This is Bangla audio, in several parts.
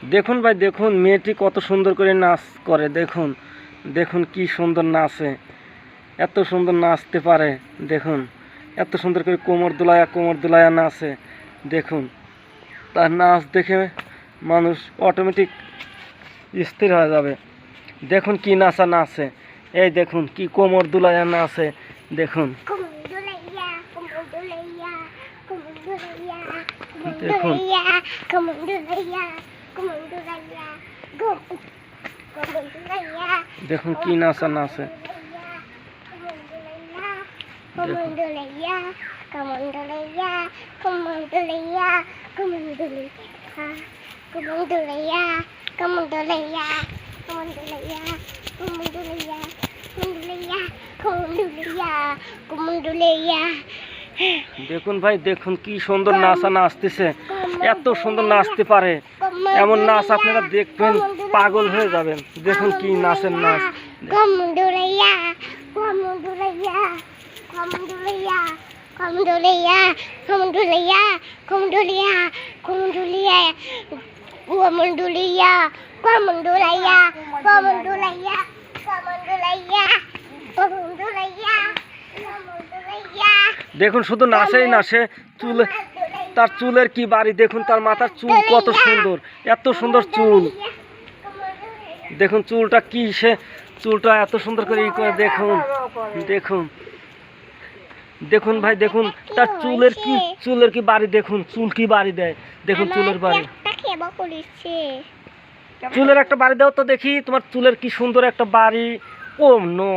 দেখুন ভাই, দেখুন মেয়েটি কত সুন্দর করে নাচ করে। দেখুন দেখুন কি সুন্দর নাচে, এত সুন্দর নাচতে পারে। দেখুন এত সুন্দর করে কোমর দুলায়া নাচে। দেখুন তার নাচ দেখে মানুষ অটোমেটিক স্থির হয়ে যাবে। দেখুন কি নাচা নাচে, এই দেখুন কি কোমর দুলায়া নাচে। দেখুন দেখুন দেখুন কি নাচা নাচে। দেখুন ভাই, দেখুন কি সুন্দর নাচা নাচতেছে, এত সুন্দর নাচতে পারে। এমন নাচ আপনারা দেখবেন পাগল হয়ে যাবেন। দেখুন কি নাচের নাচ। দেখুন শুধু নাচেই নাচে, চুলে তার চুলের কি বাড়ি। দেখুন তার মাথার চুল কত সুন্দর, এত সুন্দর চুল। দেখুন চুলটা কি, সে চুলটা এত সুন্দর করে ই করে। দেখুন দেখুন দেখুন ভাই, দেখুন তার চুলের কি বাড়ি। দেখুন চুল কি বাড়ি দেয়। দেখুন চুলের বাড়ি, চুলের একটা বাড়ি দাও তো দেখি, তোমার চুলের কি সুন্দর একটা বাড়ি। ও নো,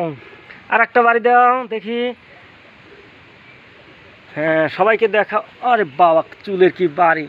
আর একটা বাড়ি দাও দেখি। হ্যাঁ সবাইকে দেখা। আরে বাবা, চুলের কি বাড়ি।